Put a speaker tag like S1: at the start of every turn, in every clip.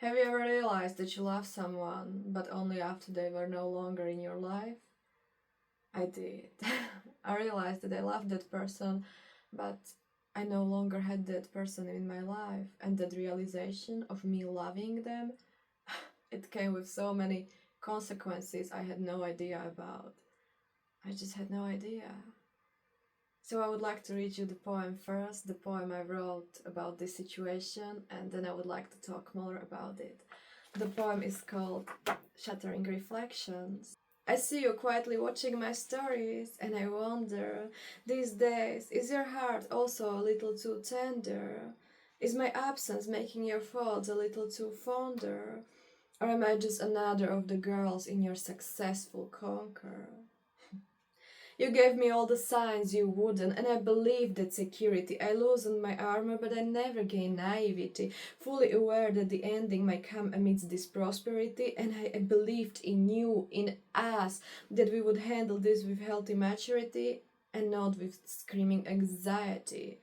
S1: Have you ever realized that you love someone, but only after they were no longer in your life? I did. I realized that I loved that person, but I no longer had that person in my life, and that realization of me loving them, it came with so many consequences I had no idea about. I just had no idea. So I would like to read you the poem first, the poem I wrote about this situation, and then I would like to talk more about it. The poem is called Shattering Reflections. I see you quietly watching my stories, and I wonder, these days, is your heart also a little too tender? Is my absence making your thoughts a little too fonder? Or am I just another of the girls in your successful conquer? You gave me all the signs you wouldn't, and I believed that security. I loosened my armor, but I never gained naivety, fully aware that the ending might come amidst this prosperity, and I believed in you, in us, that we would handle this with healthy maturity and not with screaming anxiety.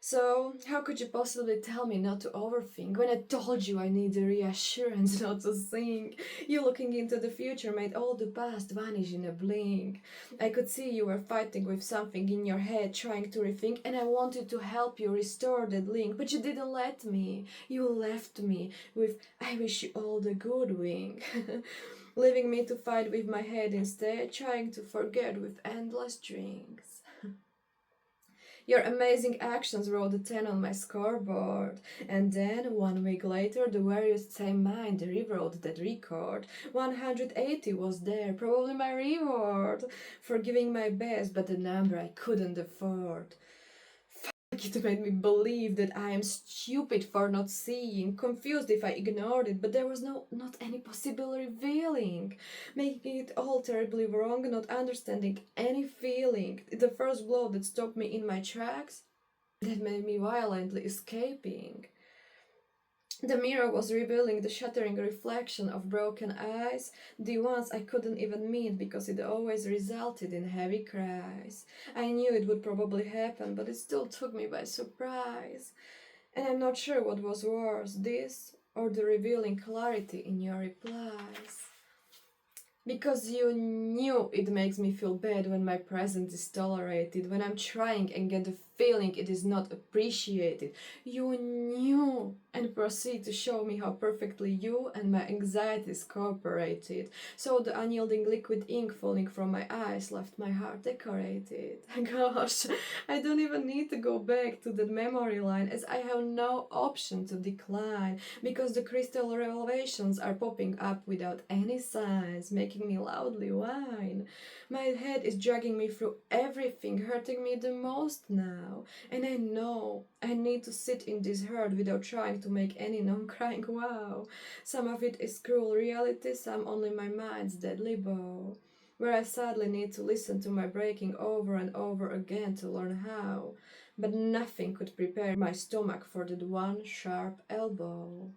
S1: So, how could you possibly tell me not to overthink when I told you I need the reassurance not to sink? You looking into the future made all the past vanish in a blink. I could see you were fighting with something in your head, trying to rethink, and I wanted to help you restore that link, but you didn't let me. You left me with, I wish you all the good wing. Leaving me to fight with my head instead, trying to forget with endless drinks. Your amazing actions wrote a 10 on my scoreboard. And then, 1 week later, the very same mind rewrote that record. 180 was there, probably my reward for giving my best, but the number I couldn't afford. It made me believe that I am stupid for not seeing, confused if I ignored it, but there was not any possible revealing, making it all terribly wrong, not understanding any feeling. The first blow that stopped me in my tracks, that made me violently escaping. The mirror was revealing the shattering reflection of broken eyes, the ones I couldn't even meet because it always resulted in heavy cries. I knew it would probably happen, but it still took me by surprise. And I'm not sure what was worse, this or the revealing clarity in your replies. Because you knew it makes me feel bad when my presence is tolerated, when I'm trying and get the feeling it is not appreciated. You knew and proceed to show me how perfectly you and my anxieties cooperated. So the unyielding liquid ink falling from my eyes left my heart decorated. Gosh, I don't even need to go back to that memory line as I have no option to decline because the crystal revelations are popping up without any signs, making me loudly whine. My head is dragging me through everything, hurting me the most now. And I know I need to sit in this hurt without trying to make any non-crying wow. Some of it is cruel reality, some only my mind's deadly bow, where I sadly need to listen to my breaking over and over again to learn how. But nothing could prepare my stomach for that one sharp elbow.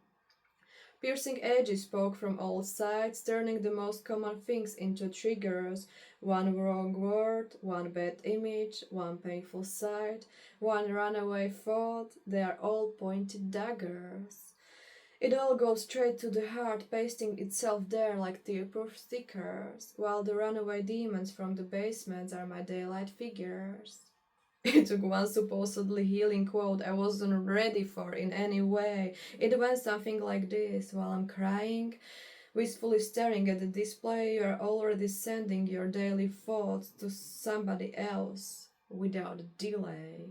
S1: Piercing edges poke from all sides, turning the most common things into triggers. One wrong word, one bad image, one painful sight, one runaway thought, they are all pointed daggers. It all goes straight to the heart, pasting itself there like tear-proof stickers, while the runaway demons from the basements are my daylight figures. It took one supposedly healing quote I wasn't ready for in any way. It went something like this: while I'm crying, wistfully staring at the display, you are already sending your daily thoughts to somebody else without delay.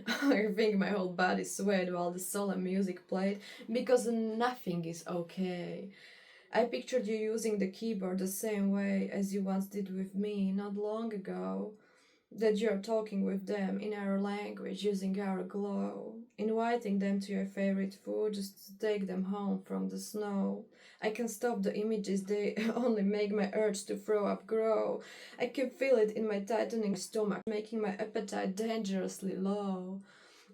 S1: I think my whole body swayed while the solemn music played because nothing is okay. I pictured you using the keyboard the same way as you once did with me not long ago, that you're talking with them in our language, using our glow, inviting them to your favorite food just to take them home from the snow. I can stop the images, they only make my urge to throw up grow. I can feel it in my tightening stomach, making my appetite dangerously low.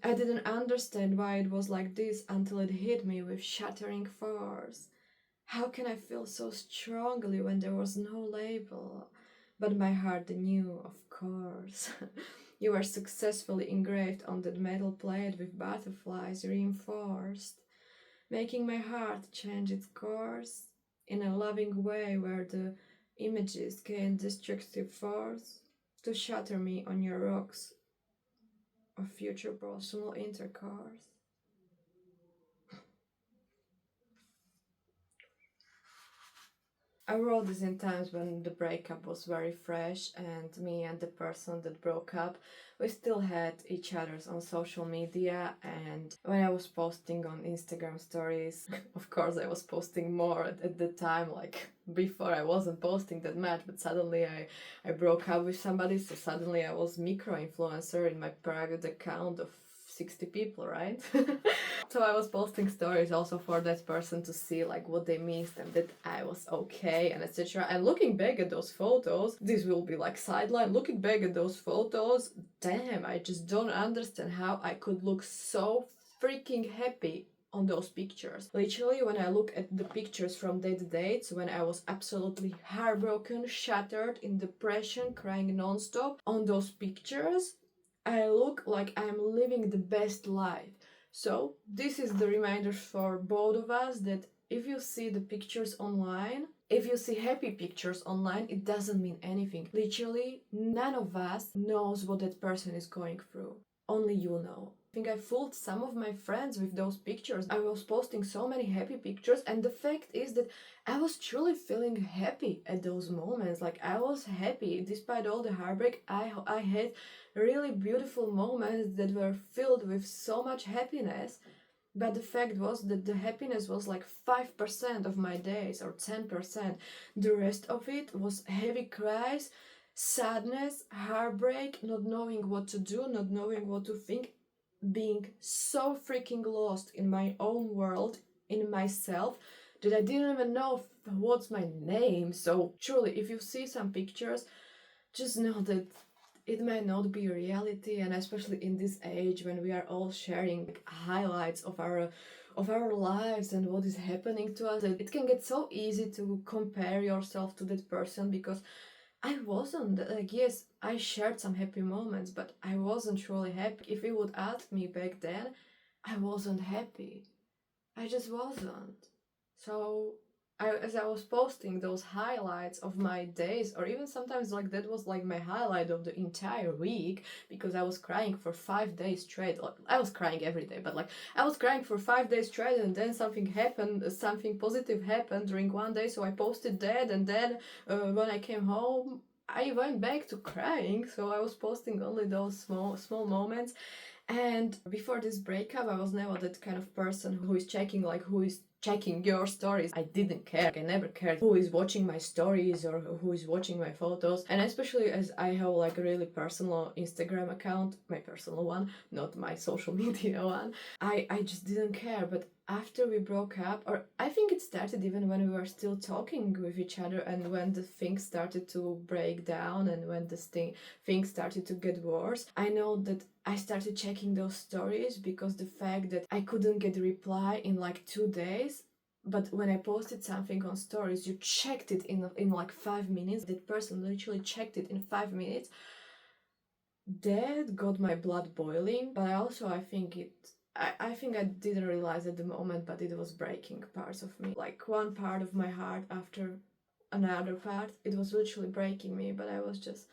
S1: I didn't understand why it was like this until it hit me with shattering force. How can I feel so strongly when there was no label? But my heart knew, of course. You were successfully engraved on that metal plate with butterflies reinforced. making my heart change its course in a loving way where the images gain destructive force to shatter me on your rocks of future personal intercourse. I wrote this in times when the breakup was very fresh, and me and the person that broke up, we still had each other's on social media. And when I was posting on Instagram stories, of course I was posting more at the time, like before I wasn't posting that much, but suddenly I broke up with somebody, so suddenly I was micro-influencer in my private account of 60 people, right? So I was posting stories also for that person to see like what they missed and that I was okay and etc. And looking back at those photos, this will be like sideline. Looking back at those photos, damn, I just don't understand how I could look so freaking happy on those pictures. Literally, when I look at the pictures from that dates, when I was absolutely heartbroken, shattered, in depression, crying non-stop, on those pictures, I look like I'm living the best life. So, this is the reminder for both of us that if you see the pictures online, if you see happy pictures online, it doesn't mean anything. Literally, none of us knows what that person is going through. Only you know. I think I fooled some of my friends with those pictures. I was posting so many happy pictures, and the fact is that I was truly feeling happy at those moments. Like, I was happy despite all the heartbreak. I had really beautiful moments that were filled with so much happiness. But the fact was that the happiness was like 5% of my days or 10%. The rest of it was heavy cries, sadness, heartbreak, not knowing what to do, not knowing what to think, being so freaking lost in my own world, in myself, that I didn't even know what's my name. So truly, if you see some pictures, just know that it might not be reality, and especially in this age when we are all sharing like, highlights of our lives and what is happening to us, it can get so easy to compare yourself to that person, because I wasn't like, yes, I shared some happy moments, but I wasn't truly happy. If you would ask me back then, I wasn't happy. I just wasn't. So as I was posting those highlights of my days, or even sometimes like that was like my highlight of the entire week, because I was crying for 5 days straight. Like, I was crying every day, but like I was crying for 5 days straight, and then something happened, something positive happened during one day, so I posted that, and then when I came home, I went back to crying. So I was posting only those small moments. And before this breakup, I was never that kind of person who is checking, like, who is checking your stories. I didn't care. I never cared who is watching my stories or who is watching my photos. And especially as I have like a really personal Instagram account, my personal one, not my social media one, I just didn't care. But after we broke up, or I think it started even when we were still talking with each other, and when the things started to break down and when things started to get worse, I know that I started checking those stories, because the fact that I couldn't get a reply in like 2 days, but when I posted something on stories, you checked it in like 5 minutes. That person literally checked it in 5 minutes. That got my blood boiling. But also I think I didn't realize at the moment, but it was breaking parts of me. Like one part of my heart after another part. It was literally breaking me, but I was just,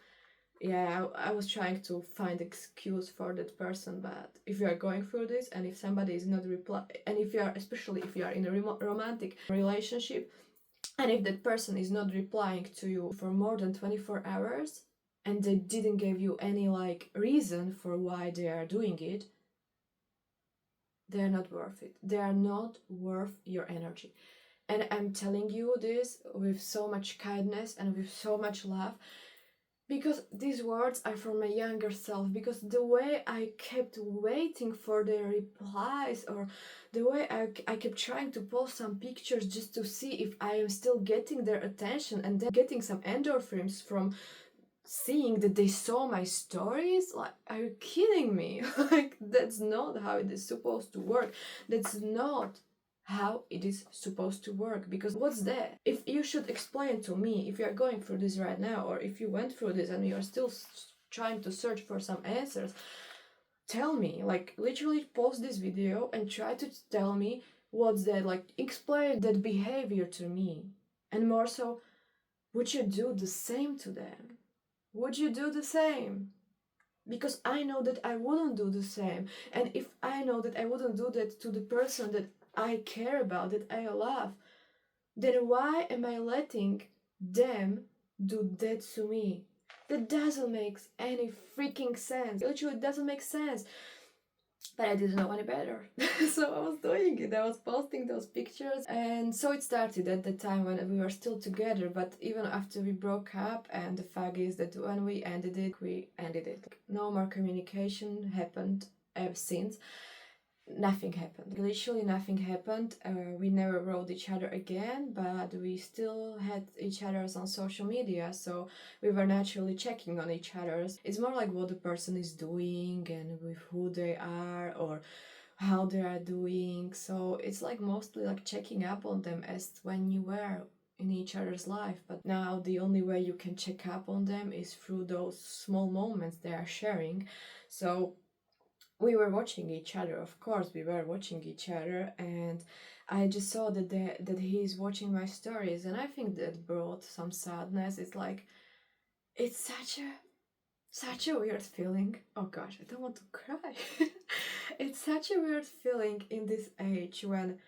S1: yeah, I was trying to find excuse for that person. But if you are going through this, and if somebody is not reply, and if you are, especially if you are in a romantic relationship, and if that person is not replying to you for more than 24 hours, and they didn't give you any like reason for why they are doing it, they are not worth it. They are not worth your energy. And I'm telling you this with so much kindness and with so much love, because these words are from my younger self. Because the way I kept waiting for their replies, or the way I kept trying to post some pictures just to see if I am still getting their attention, and then getting some endorphins from seeing that they saw my stories, like, are you kidding me? Like, that's not how it is supposed to work. That's not how it is supposed to work. Because what's that? If you should explain to me, if you are going through this right now, or if you went through this and you are still trying to search for some answers, tell me. Like, literally pause this video and try to tell me what's that, like, explain that behavior to me. And more so, would you do the same to them? Would you do the same? Because I know that I wouldn't do the same. And if I know that I wouldn't do that to the person that I care about, that I love, then why am I letting them do that to me? That doesn't make any freaking sense. Literally, it doesn't make sense. But I didn't know any better. So I was doing it. I was posting those pictures. And so it started at the time when we were still together. But even after we broke up, and the fact is that when we ended it. No more communication happened ever since. Nothing happened. Literally nothing happened. We never wrote each other again, but we still had each other's on social media, so we were naturally checking on each other's. It's more like what the person is doing and with who they are or how they are doing. So it's like mostly like checking up on them as when you were in each other's life. But now the only way you can check up on them is through those small moments they are sharing. So we were watching each other, of course we were watching each other, and I just saw that he's watching my stories, and I think that brought some sadness. It's like, it's such a weird feeling. Oh gosh, I don't want to cry. It's such a weird feeling in this age when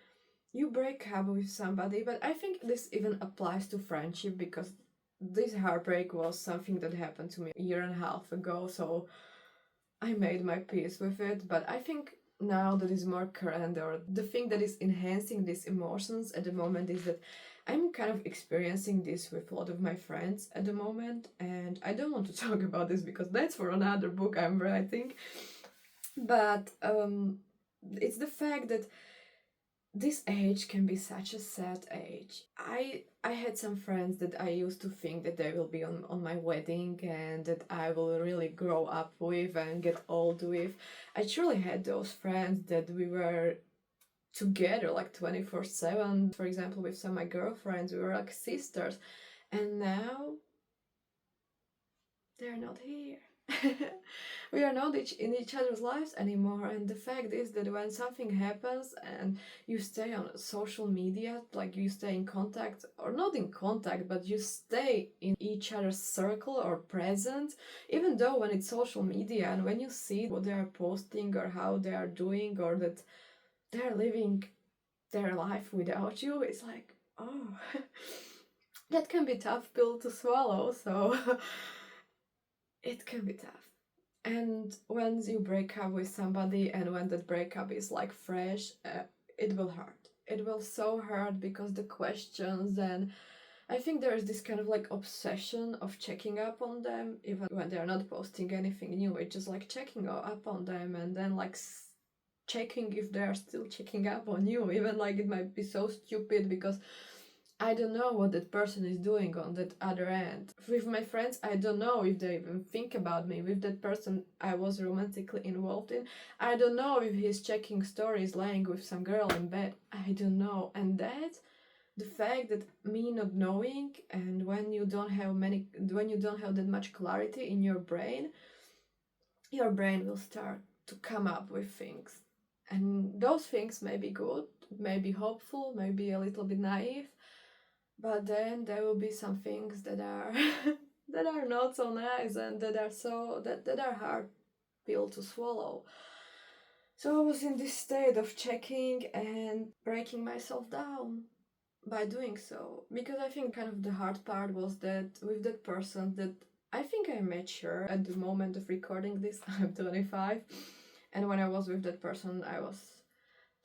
S1: you break up with somebody, but I think this even applies to friendship, because this heartbreak was something that happened to me a year and a half ago, so I made my peace with it. But I think now that is more current, or the thing that is enhancing these emotions at the moment, is that I'm kind of experiencing this with a lot of my friends at the moment, and I don't want to talk about this because that's for another book I'm writing. But it's the fact that this age can be such a sad age. I had some friends that I used to think that they will be on my wedding and that I will really grow up with and get old with. I truly had those friends that we were together like 24/7. For example, with some of my girlfriends, we were like sisters. And now they're not here. We are not in each other's lives anymore. And the fact is that when something happens and you stay on social media, like you stay in contact, or not in contact, but you stay in each other's circle or present, even though when it's social media and when you see what they are posting or how they are doing or that they're living their life without you, it's like, oh, that can be tough pill to swallow. So it can be tough. And when you break up with somebody and when that breakup is like fresh, it will hurt. It will so hurt because the questions, and I think there is this kind of like obsession of checking up on them even when they're not posting anything new. It's just like checking up on them and then like checking if they are still checking up on you. Even like it might be so stupid because I don't know what that person is doing on that other end. With my friends, I don't know if they even think about me. With that person I was romantically involved in, I don't know if he's checking stories lying with some girl in bed. I don't know. And that, the fact that me not knowing, and when you don't have that much clarity in your brain will start to come up with things. And those things may be good, may be hopeful, may be a little bit naive, but then there will be some things that are that are not so nice and that are hard pill to swallow. So I was in this state of checking and breaking myself down by doing so, because I think kind of the hard part was that with that person that I think I mature at the moment of recording this. I'm 25, and when I was with that person I was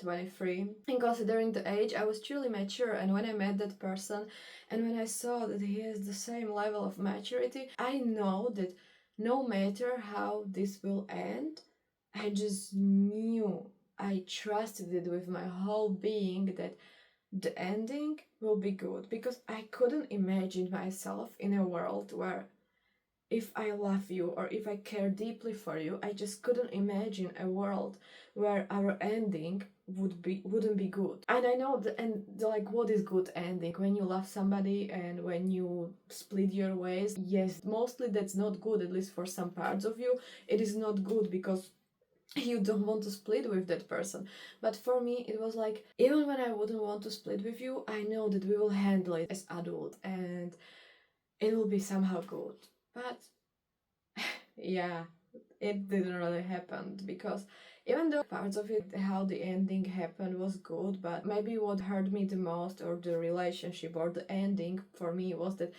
S1: 23. And considering the age, I was truly mature, and when I met that person and when I saw that he has the same level of maturity, I know that no matter how this will end, I just knew, I trusted it with my whole being that the ending will be good, because I couldn't imagine myself in a world where if I love you or if I care deeply for you, I just couldn't imagine a world where our ending wouldn't be good. And I know like what is good ending? When you love somebody and when you split your ways, yes, mostly that's not good, at least for some parts of you. It is not good because you don't want to split with that person. But for me, it was like, even when I wouldn't want to split with you, I know that we will handle it as adult and it will be somehow good. But yeah, it didn't really happen, because even though parts of it, how the ending happened was good, but maybe what hurt me the most, or the relationship or the ending for me, was that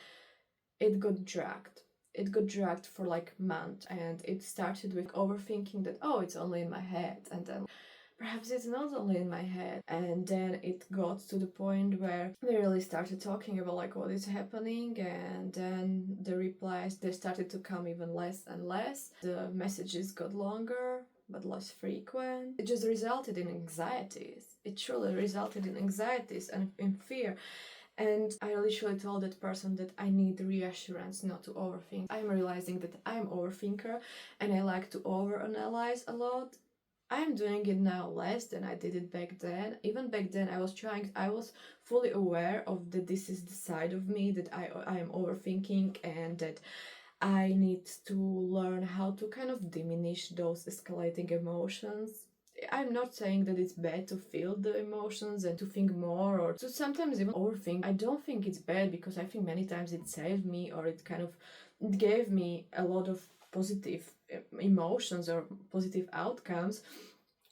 S1: it got dragged. It got dragged for like months, and it started with overthinking that, oh, it's only in my head, and then perhaps it's not only in my head. And then it got to the point where we really started talking about like what is happening, and then the replies, they started to come even less and less. The messages got longer but less frequent. It just resulted in anxieties. It truly resulted in anxieties and in fear. And I literally told that person that I need reassurance not to overthink. I'm realizing that I'm overthinker and I like to overanalyze a lot. I'm doing it now less than I did it back then. Even back then I was fully aware of that this is the side of me, that I am overthinking, and that I need to learn how to kind of diminish those escalating emotions. I'm not saying that it's bad to feel the emotions and to think more or to sometimes even overthink. I don't think it's bad, because I think many times it saved me, or it kind of it gave me a lot of positive emotions or positive outcomes.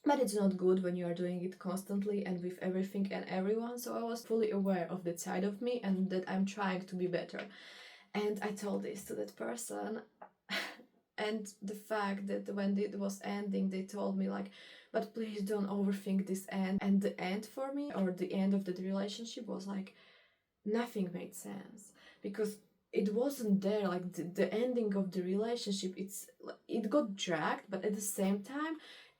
S1: But it's not good when you are doing it constantly and with everything and everyone. So I was fully aware of that side of me and that I'm trying to be better. And I told this to that person. And the fact that when it was ending, they told me like, but please don't overthink this end. And the end for me, or the end of that relationship, was like, nothing made sense, because it wasn't there. Like the ending of the relationship, it got dragged, but at the same time,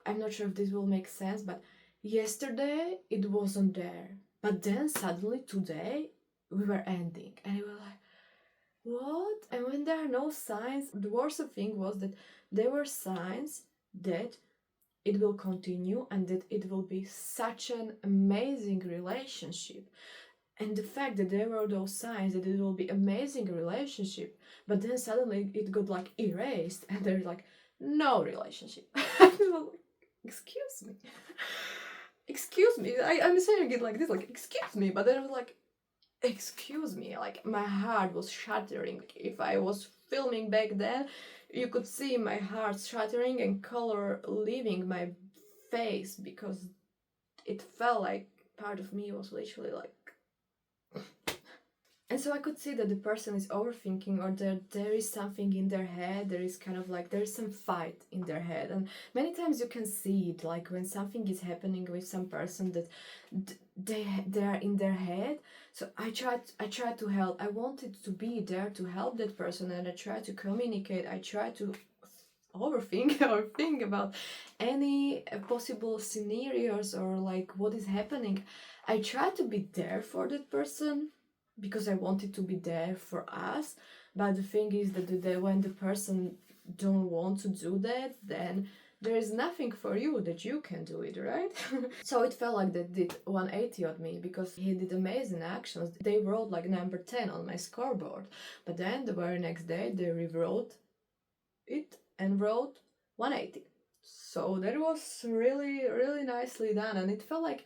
S1: I'm not sure if this will make sense, but yesterday it wasn't there, but then suddenly today we were ending, and we were like, what? And when there are no signs, the worst thing was that there were signs that it will continue and that it will be such an amazing relationship. And the fact that there were those signs that it will be amazing relationship, but then suddenly it got like erased and there's like no relationship. Like, excuse me. Excuse me. I'm saying it like this, like, excuse me, but then I was like, excuse me, like my heart was shattering. If I was filming back then, you could see my heart shattering and color leaving my face, because it felt like part of me was literally like. And so I could see that the person is overthinking, or that there is something in their head, there is kind of like, there's some fight in their head. And many times you can see it, like when something is happening with some person, that they are in their head. So I tried to help. I wanted to be there to help that person, and I tried to communicate. I tried to overthink or think about any possible scenarios, or like what is happening. I tried to be there for that person, because I wanted to be there for us. But the thing is that when the person don't want to do that, then there is nothing for you that you can do it, right? So it felt like that did 180 on me, because he did amazing actions. They wrote like number 10 on my scoreboard, but then the very next day they rewrote it and wrote 180. So that was really, really nicely done, and it felt like,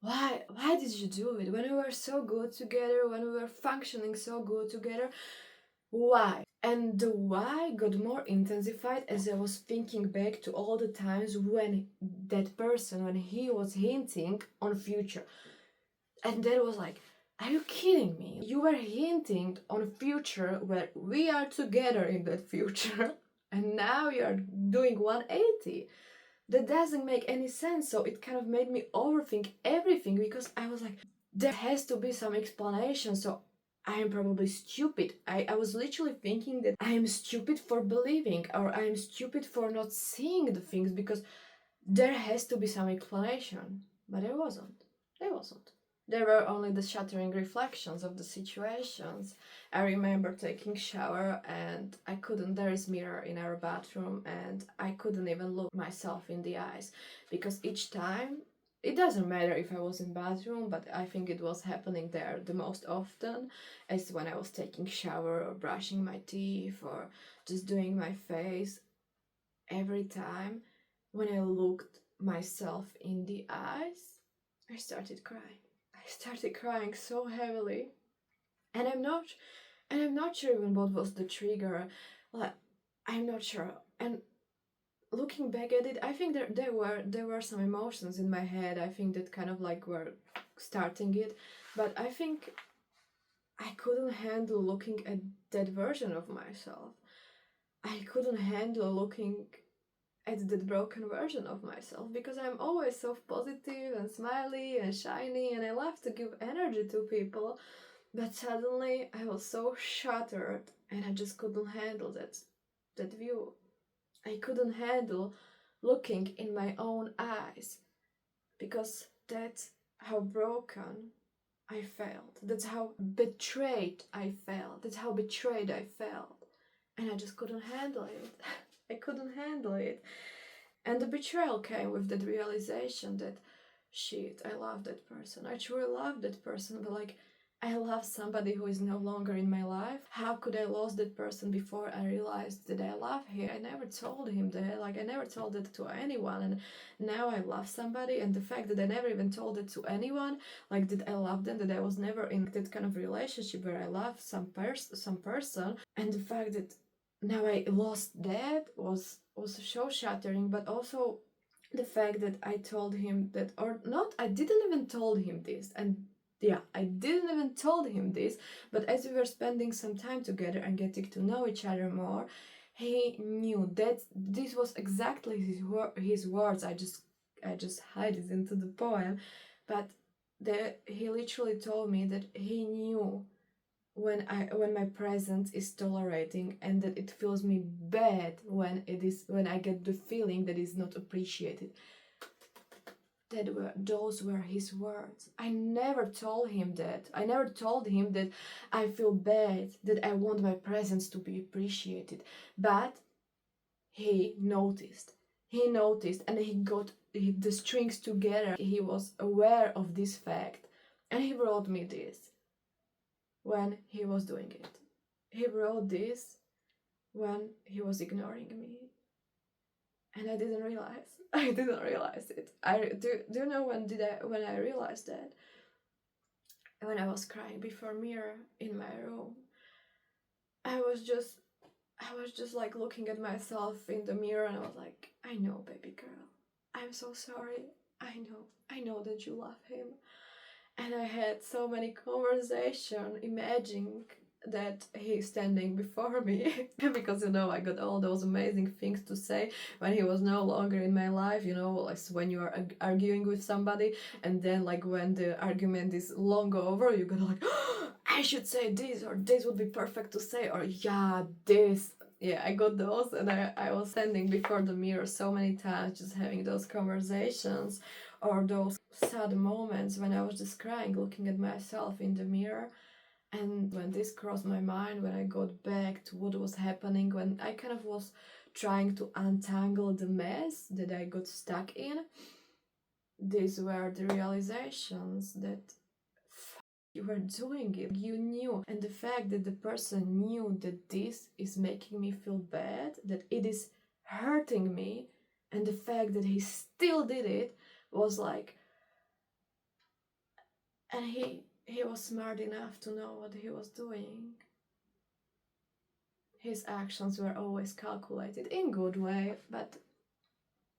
S1: why did you do it when we were so good together, when we were functioning so good together? Why? And the why got more intensified as I was thinking back to all the times when that person, when he was hinting on future. And that was like, are you kidding me? You were hinting on future where we are together in that future, and now you're doing 180. That doesn't make any sense. So it kind of made me overthink everything, because I was like, there has to be some explanation. So I am probably stupid. I was literally thinking that I am stupid for believing, or I am stupid for not seeing the things, because there has to be some explanation. But there wasn't. There wasn't. There were only the shattering reflections of the situations. I remember taking shower and I couldn't, there is mirror in our bathroom, and I couldn't even look myself in the eyes, because each time, it doesn't matter if I was in bathroom, but I think it was happening there the most often, as when I was taking shower or brushing my teeth or just doing my face. Every time when I looked myself in the eyes, I started crying. I started crying so heavily. And I'm not sure even what was the trigger. Like, I'm not sure. And looking back at it, I think there were some emotions in my head. I think that kind of like were starting it. But I think I couldn't handle looking at that version of myself. I couldn't handle looking at that broken version of myself because I'm always so positive and smiley and shiny and I love to give energy to people. But suddenly I was so shattered and I just couldn't handle that view. I couldn't handle looking in my own eyes because that's how broken I felt. That's how betrayed I felt. That's how betrayed I felt. And I just couldn't handle it. I couldn't handle it. And the betrayal came with that realization that, shit, I love that person. I truly love that person, but like, I love somebody who is no longer in my life. How could I lose that person before I realized that I love him? I never told him that. Like, I never told that to anyone. And now I love somebody. And the fact that I never even told it to anyone, like, that I love them, that I was never in that kind of relationship where I love some person. And the fact that now I lost that was so shattering, but also the fact that I told him that, or not, I didn't even told him this, and yeah, I didn't even told him this, but as we were spending some time together and getting to know each other more, he knew that this was exactly his words. I just hide it into the poem, but he literally told me that he knew when my presence is tolerating and that it feels me bad when I get the feeling that is not appreciated. Those were his words. I never told him that. I never told him that I feel bad, that I want my presence to be appreciated. But he noticed. He noticed and he got the strings together. He was aware of this fact and he wrote me this when he was doing it. He wrote this when he was ignoring me. And I didn't realize. I didn't realize it. Do you know when I realized that? When I was crying before mirror in my room. I was just like looking at myself in the mirror and I was like, I know, baby girl. I'm so sorry. I know that you love him. And I had so many conversations imagining that he's standing before me because I got all those amazing things to say when he was no longer in my life, like when you are arguing with somebody and then like when the argument is long over, you're gonna like, oh, I should say this, or this would be perfect to say, or yeah, this. Yeah, I got those and I was standing before the mirror so many times just having those conversations, or those sad moments when I was just crying looking at myself in the mirror. And when this crossed my mind, when I got back to what was happening, when I kind of was trying to untangle the mess that I got stuck in, these were the realizations that you were doing it, you knew. And the fact that the person knew that this is making me feel bad, that it is hurting me, and the fact that he still did it was like, and he was smart enough to know what he was doing. His actions were always calculated in good way, but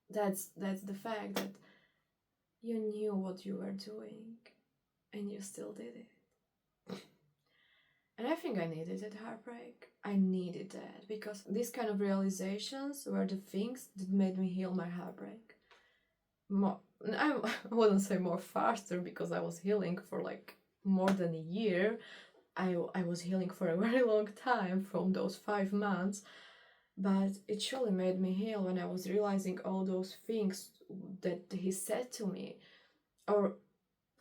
S1: that's the fact that you knew what you were doing and you still did it. And I think I needed that heartbreak. I needed that because these kind of realizations were the things that made me heal my heartbreak. I wouldn't say more faster because I was healing for like more than a year. I was healing for a very long time from those 5 months, but it surely made me heal when I was realizing all those things that he said to me, or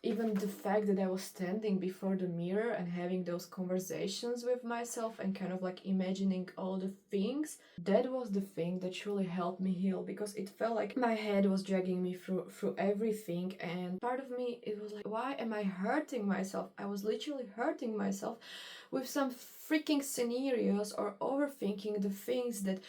S1: even the fact that I was standing before the mirror and having those conversations with myself and kind of like imagining all the things. That was the thing that truly helped me heal, because it felt like my head was dragging me through everything, and part of me, it was like, why am I hurting myself? I was literally hurting myself with some freaking scenarios or overthinking the things that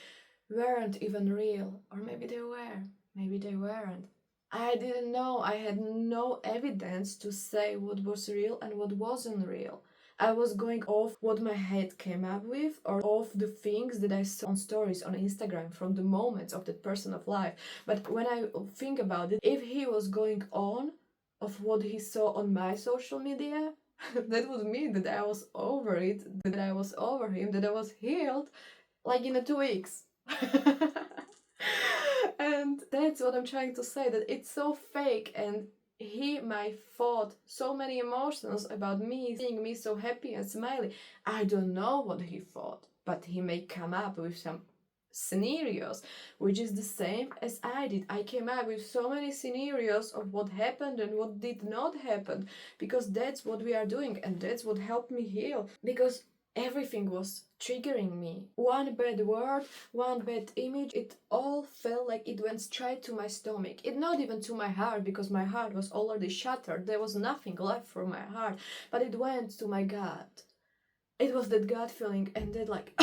S1: weren't even real, or maybe they were. Maybe they weren't. I didn't know. I had no evidence to say what was real and what wasn't real. I was going off what my head came up with or off the things that I saw on stories on Instagram from the moments of that person's life. But when I think about it, if he was going on of what he saw on my social media, that would mean that I was over it, that I was over him, that I was healed like in 2 weeks. And that's what I'm trying to say, that it's so fake, and he might thought so many emotions about me, seeing me so happy and smiley. I don't know what he thought, but he may come up with some scenarios which is the same as I did. I came up with so many scenarios of what happened and what did not happen, because that's what we are doing, and that's what helped me heal, because everything was triggering me. One bad word, one bad image, it all felt like it went straight to my stomach. It not even to my heart, because my heart was already shattered. There was nothing left for my heart, but it went to my gut. It was that gut feeling, and that like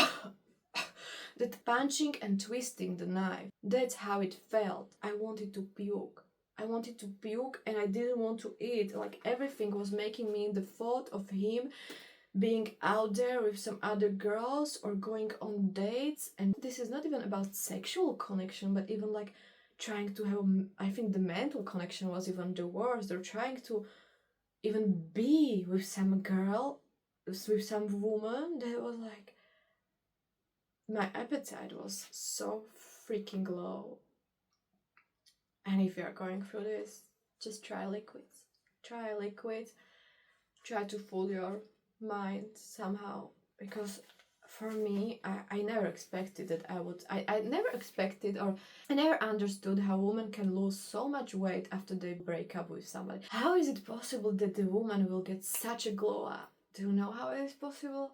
S1: that punching and twisting the knife. That's how it felt. I wanted to puke. I wanted to puke, and I didn't want to eat. Like everything was making me in the thought of him being out there with some other girls or going on dates. And this is not even about sexual connection, but even like trying to have, I think the mental connection was even the worst. They're trying to even be with some girl, with some woman that was like, my appetite was so freaking low. And if you're going through this, just try liquids. Try liquids. Try to fool your mind somehow, because for me, I never expected that I never expected, or I never understood how women can lose so much weight after they break up with somebody. How is it possible that the woman will get such a glow up? Do you know how it is possible?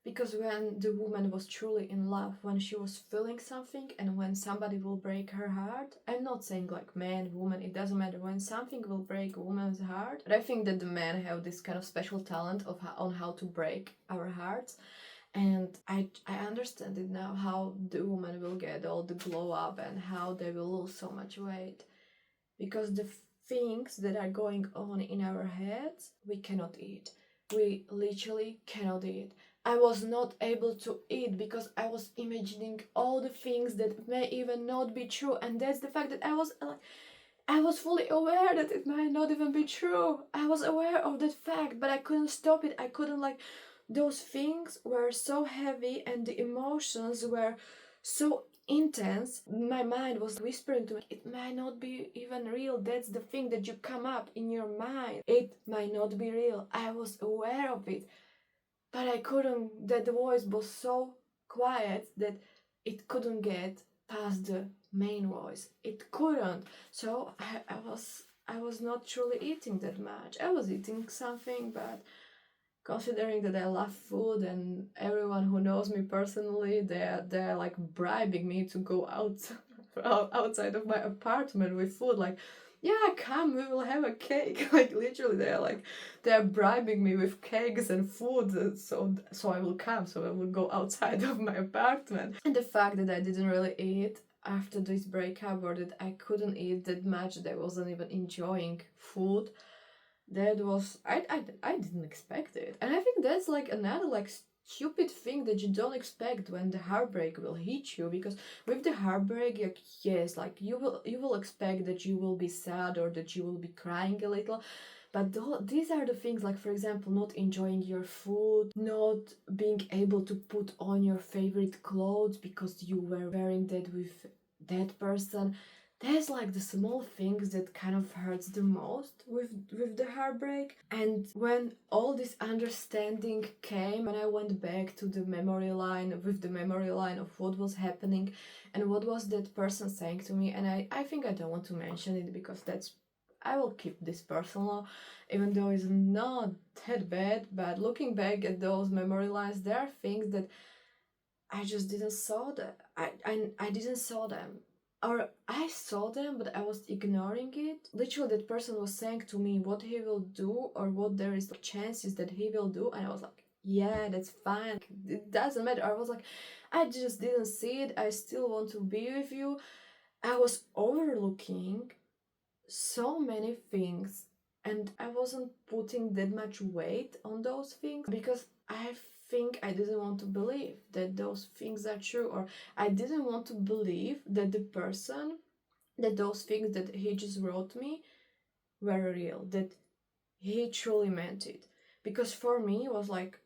S1: Because when the woman was truly in love, when she was feeling something, and when somebody will break her heart, I'm not saying like man, woman, it doesn't matter, when something will break a woman's heart, but I think that the men have this kind of special talent of on how to break our hearts. And I understand it now, how the woman will get all the glow up and how they will lose so much weight. Because the things that are going on in our heads, we cannot eat. We literally cannot eat. I was not able to eat because I was imagining all the things that may even not be true, and that's the fact that I was fully aware that it might not even be true. I was aware of that fact, but I couldn't stop it. I couldn't those things were so heavy and the emotions were so intense. My mind was whispering to me, it might not be even real. That's the thing that you come up in your mind. It might not be real. I was aware of it. But I couldn't, that the voice was so quiet that it couldn't get past the main voice. It couldn't. So I was not truly eating that much. I was eating something, but considering that I love food and everyone who knows me personally, they're like bribing me to go out outside of my apartment with food, like, yeah, come, we will have a cake. Like literally, they're bribing me with cakes and food, so I will come, so I will go outside of my apartment. And the fact that I didn't really eat after this breakup, or that I couldn't eat that much, that I wasn't even enjoying food, that was I didn't expect it. And I think that's like another like stupid thing that you don't expect when the heartbreak will hit you, because with the heartbreak, yes, like you will expect that you will be sad or that you will be crying a little. But these are the things, like for example, not enjoying your food, not being able to put on your favorite clothes because you were wearing that with that person. There's like the small things that kind of hurts the most with the heartbreak. And when all this understanding came, and I went back to the memory line, with the memory line of what was happening and what was that person saying to me, and I think I don't want to mention it because I will keep this personal, even though it's not that bad. But looking back at those memory lines, there are things that I just didn't saw that. I didn't saw them. Or I saw them, but I was ignoring it. Literally, that person was saying to me what he will do, or what there is chances that he will do, and I was like, yeah, that's fine. It doesn't matter. I was like, I just didn't see it. I still want to be with you. I was overlooking so many things, and I wasn't putting that much weight on those things because I think I didn't want to believe that those things are true, or I didn't want to believe that that those things that he just wrote me were real, that he truly meant it. Because for me, it was like,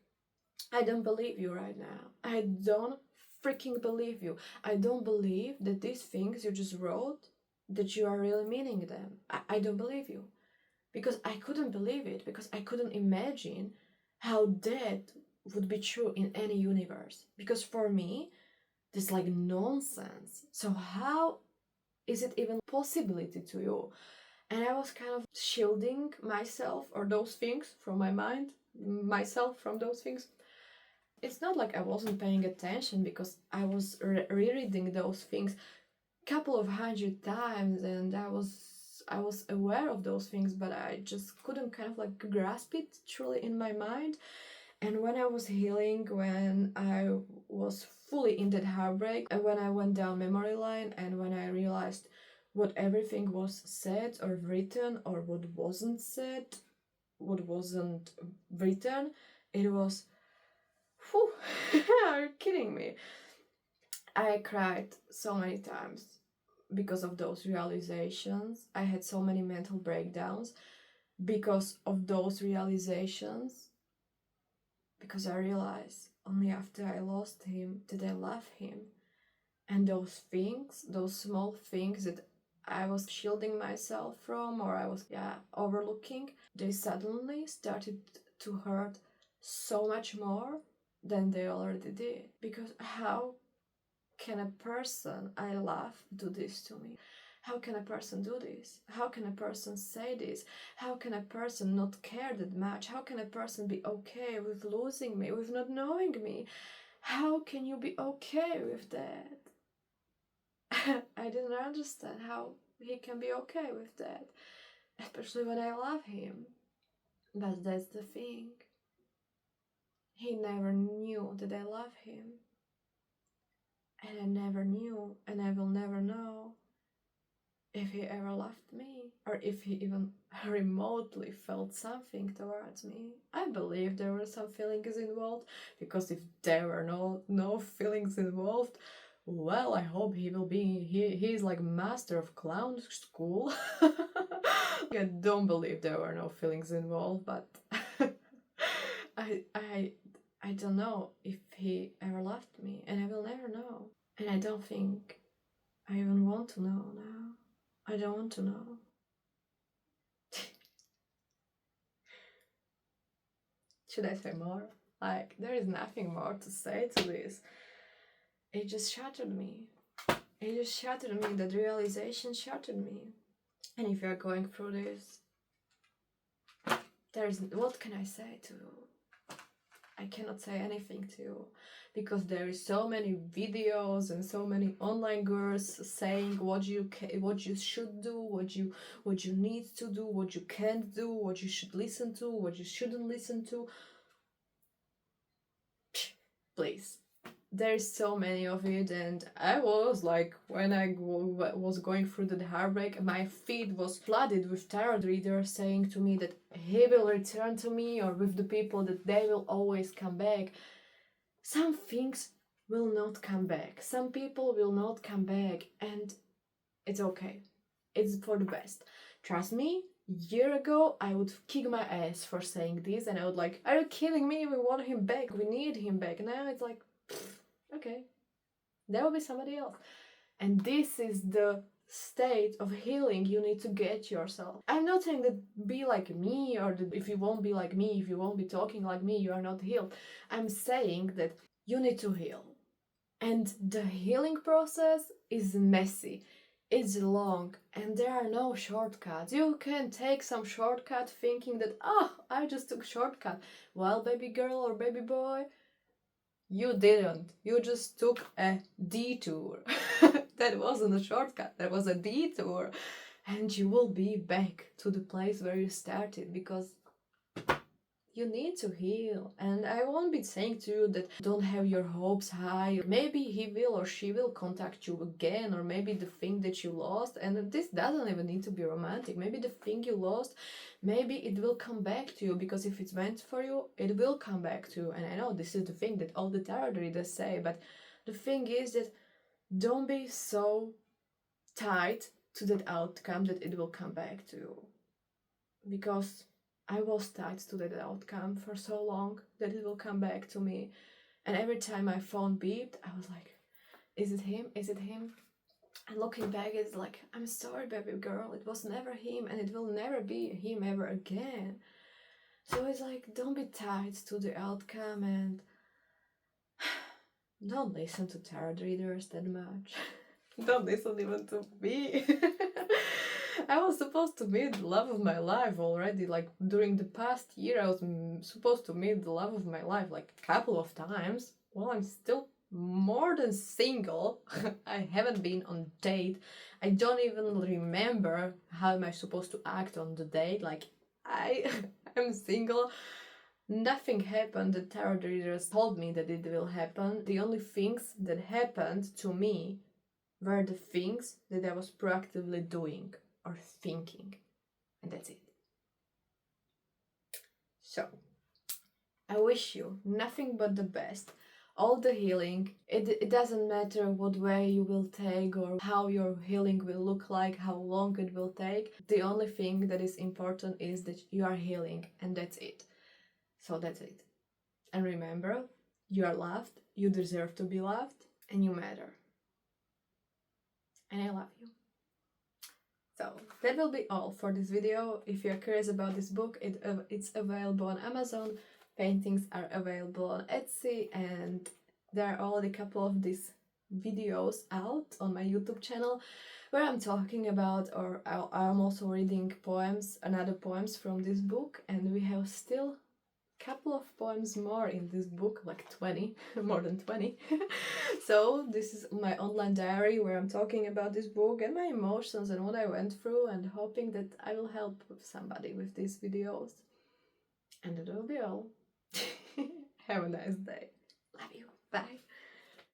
S1: I don't believe you right now. I don't freaking believe you. I don't believe that these things you just wrote, that you are really meaning them. I don't believe you. Because I couldn't believe it, because I couldn't imagine how that would be true in any universe. Because for me, this like nonsense. So how is it even possibility to you? And I was kind of shielding myself or those things from my mind, myself from those things. It's not like I wasn't paying attention, because I was rereading those things couple of hundred times, and I was aware of those things, but I just couldn't kind of like grasp it truly in my mind. And when I was healing, when I was fully in that heartbreak, and when I went down memory line, and when I realized what everything was said or written, or what wasn't said, what wasn't written, it was, whew, are you kidding me? I cried so many times because of those realizations. I had so many mental breakdowns because of those realizations, because I realized only after I lost him did I love him. And those things, those small things that I was shielding myself from, or I was, overlooking, they suddenly started to hurt so much more than they already did. Because how can a person I love do this to me? How can a person do this? How can a person say this? How can a person not care that much? How can a person be okay with losing me, with not knowing me? How can you be okay with that? I didn't understand how he can be okay with that, especially when I love him. But that's the thing. He never knew that I love him. And I never knew, and I will never know if he ever loved me, or if he even remotely felt something towards me. I believe there were some feelings involved, because if there were no feelings involved, well, I hope he will be, he's like master of clown school. I don't believe there were no feelings involved, but I I I don't know if he ever loved me, and I will never know. And I don't think I even want to know now. I don't want to know. Should I say more? Like, there is nothing more to say to this. It just shattered me. It just shattered me. That realization shattered me. And if you're going through this, what can I say to you? I cannot say anything to you, because there is so many videos and so many online girls saying what you should do, what you need to do, what you can't do, what you should listen to, what you shouldn't listen to. Please, there's so many of it, and I was like, when I was going through the heartbreak, my feed was flooded with tarot readers saying to me that he will return to me, or with the people that they will always come back. Some things will not come back, some people will not come back, and it's okay. It's for the best. Trust me, year ago I would kick my ass for saying this, and I would like, are you kidding me? We want him back, we need him back. Now it's like, okay, there will be somebody else. And this is the state of healing you need to get yourself. I'm not saying that be like me, or that if you won't be like me, if you won't be talking like me, you are not healed. I'm saying that you need to heal. And the healing process is messy. It's long, and there are no shortcuts. You can take some shortcut thinking that, oh, I just took shortcut. Well, baby girl or baby boy, you didn't. You just took a detour. That wasn't a shortcut, that was a detour. And you will be back to the place where you started, because you need to heal. And I won't be saying to you that don't have your hopes high. Maybe he will or she will contact you again, or maybe the thing that you lost, and this doesn't even need to be romantic. Maybe the thing you lost, maybe it will come back to you, because if it's meant for you, it will come back to you. And I know this is the thing that all the tarot readers say, but the thing is that don't be so tied to that outcome that it will come back to you. Because I was tied to that outcome for so long that it will come back to me. And every time my phone beeped, I was like, is it him? Is it him? And looking back, it's like, I'm sorry, baby girl, it was never him, and it will never be him ever again. So it's like, don't be tied to the outcome, and don't listen to tarot readers that much. Don't listen even to me. I was supposed to meet the love of my life already. Like, during the past year, I was supposed to meet the love of my life like a couple of times. Well, I'm still more than single. I haven't been on date. I don't even remember how am I supposed to act on the date. Like, I'm single. Nothing happened. The tarot readers told me that it will happen. The only things that happened to me were the things that I was proactively doing or thinking. And that's it. So, I wish you nothing but the best. All the healing. It doesn't matter what way you will take or how your healing will look like, how long it will take. The only thing that is important is that you are healing, and that's it. So that's it. And remember, you are loved, you deserve to be loved, and you matter. And I love you. So that will be all for this video. If you're curious about this book, it's available on Amazon. Paintings are available on Etsy, and there are already a couple of these videos out on my YouTube channel where I'm talking about, or I'm also reading poems, another poems from this book, and we have still couple of poems more in this book, like 20, more than 20. So this is my online diary where I'm talking about this book and my emotions and what I went through, and hoping that I will help somebody with these videos. And that will be all. Have a nice day. Love you. Bye.